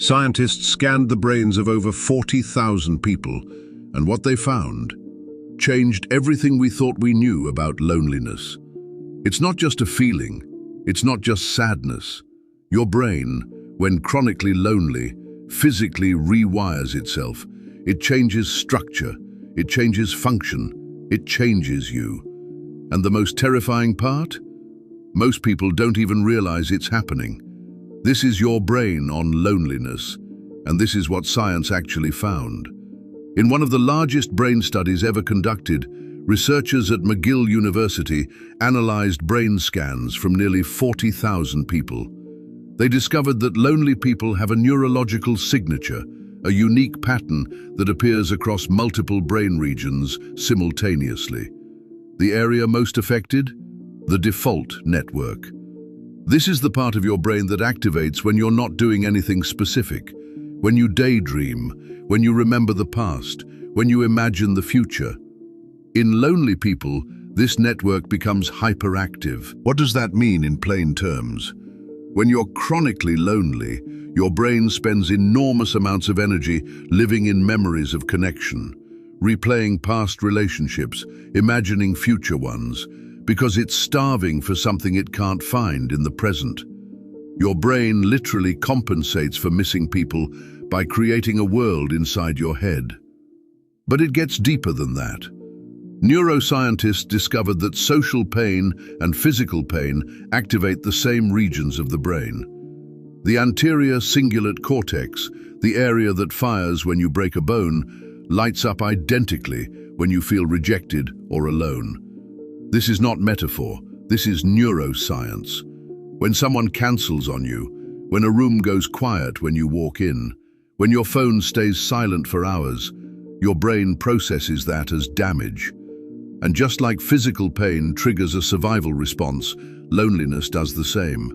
Scientists scanned the brains of over 40,000 people, and what they found changed everything we thought we knew about loneliness. It's not just a feeling, it's not just sadness. Your brain, when chronically lonely, physically rewires itself. It changes structure, it changes function, it changes you. And the most terrifying part? Most people don't even realize it's happening. This is your brain on loneliness, and this is what science actually found. In one of the largest brain studies ever conducted, researchers at McGill University analyzed brain scans from nearly 40,000 people. They discovered that lonely people have a neurological signature, a unique pattern that appears across multiple brain regions simultaneously. The area most affected? The default network. This is the part of your brain that activates when you're not doing anything specific, when you daydream, when you remember the past, when you imagine the future. In lonely people, this network becomes hyperactive. What does that mean in plain terms? When you're chronically lonely, your brain spends enormous amounts of energy living in memories of connection, replaying past relationships, imagining future ones, because it's starving for something it can't find in the present. Your brain literally compensates for missing people by creating a world inside your head. But it gets deeper than that. Neuroscientists discovered that social pain and physical pain activate the same regions of the brain. The anterior cingulate cortex, the area that fires when you break a bone, lights up identically when you feel rejected or alone. This is not metaphor, this is neuroscience. When someone cancels on you, when a room goes quiet when you walk in, when your phone stays silent for hours, your brain processes that as damage. And just like physical pain triggers a survival response, loneliness does the same.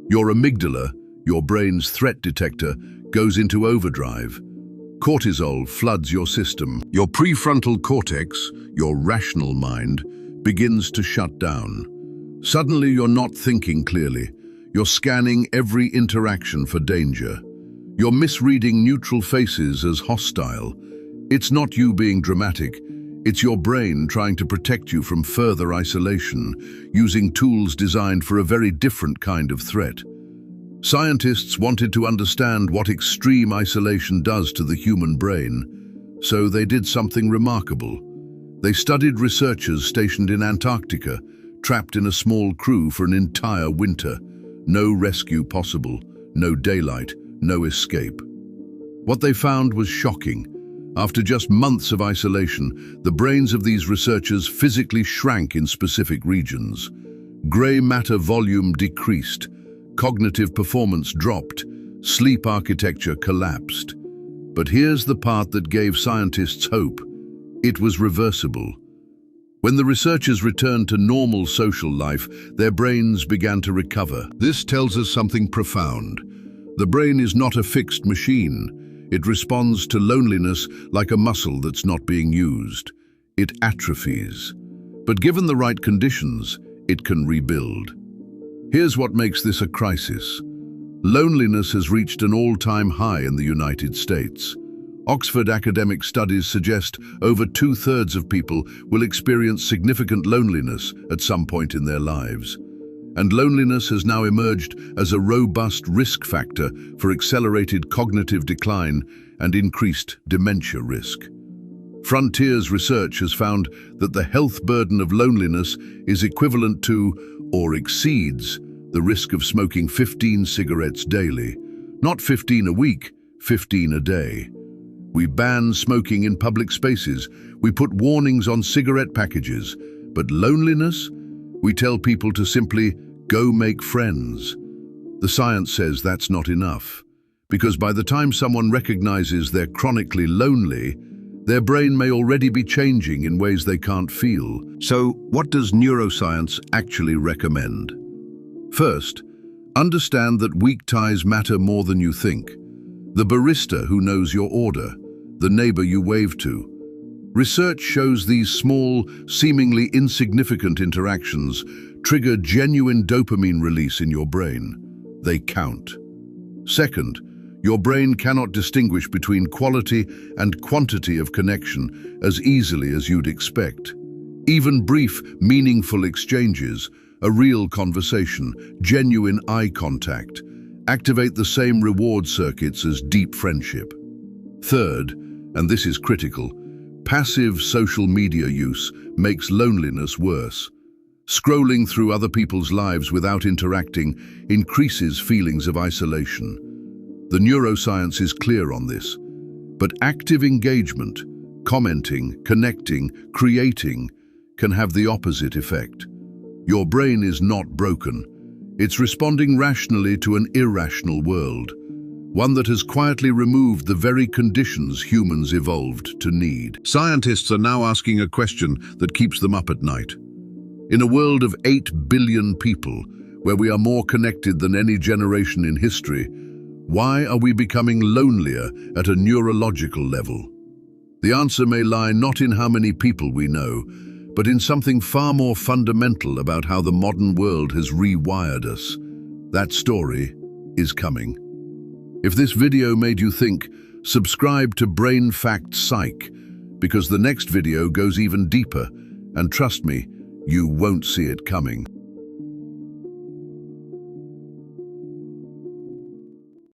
Your amygdala, your brain's threat detector, goes into overdrive. Cortisol floods your system. Your prefrontal cortex, your rational mind, begins to shut down. Suddenly you're not thinking clearly. You're scanning every interaction for danger. You're misreading neutral faces as hostile. It's not you being dramatic. It's your brain trying to protect you from further isolation, using tools designed for a very different kind of threat. Scientists wanted to understand what extreme isolation does to the human brain, so they did something remarkable. They studied researchers stationed in Antarctica, trapped in a small crew for an entire winter. No rescue possible, no daylight, no escape. What they found was shocking. After just months of isolation, the brains of these researchers physically shrank in specific regions. Gray matter volume decreased, cognitive performance dropped, sleep architecture collapsed. But here's the part that gave scientists hope. It was reversible. When the researchers returned to normal social life, their brains began to recover. This tells us something profound. The brain is not a fixed machine. It responds to loneliness like a muscle that's not being used. It atrophies. But given the right conditions, it can rebuild. Here's what makes this a crisis. Loneliness has reached an all-time high in the United States. Oxford academic studies suggest over 2/3 of people will experience significant loneliness at some point in their lives. And loneliness has now emerged as a robust risk factor for accelerated cognitive decline and increased dementia risk. Frontiers research has found that the health burden of loneliness is equivalent to, or exceeds, the risk of smoking 15 cigarettes daily. Not 15 a week, 15 a day. We ban smoking in public spaces. We put warnings on cigarette packages. But loneliness? We tell people to simply go make friends. The science says that's not enough. Because by the time someone recognizes they're chronically lonely, their brain may already be changing in ways they can't feel. So, what does neuroscience actually recommend? First, understand that weak ties matter more than you think. The barista who knows your order, the neighbor you wave to. Research shows these small, seemingly insignificant interactions trigger genuine dopamine release in your brain. They count. Second, Your brain cannot distinguish between quality and quantity of connection as easily as you'd expect. Even brief, meaningful exchanges, a real conversation, genuine eye contact, activate the same reward circuits as deep friendship. Third, and this is critical, passive social media use makes loneliness worse. Scrolling through other people's lives without interacting increases feelings of isolation. The neuroscience is clear on this. But active engagement, commenting, connecting, creating, can have the opposite effect. Your brain is not broken. It's responding rationally to an irrational world, one that has quietly removed the very conditions humans evolved to need. Scientists are now asking a question that keeps them up at night. In a world of 8 billion people, where we are more connected than any generation in history, why are we becoming lonelier at a neurological level? The answer may lie not in how many people we know, but in something far more fundamental about how the modern world has rewired us. That story is coming. If this video made you think, subscribe to BrainFactPsych, because the next video goes even deeper, and trust me, you won't see it coming.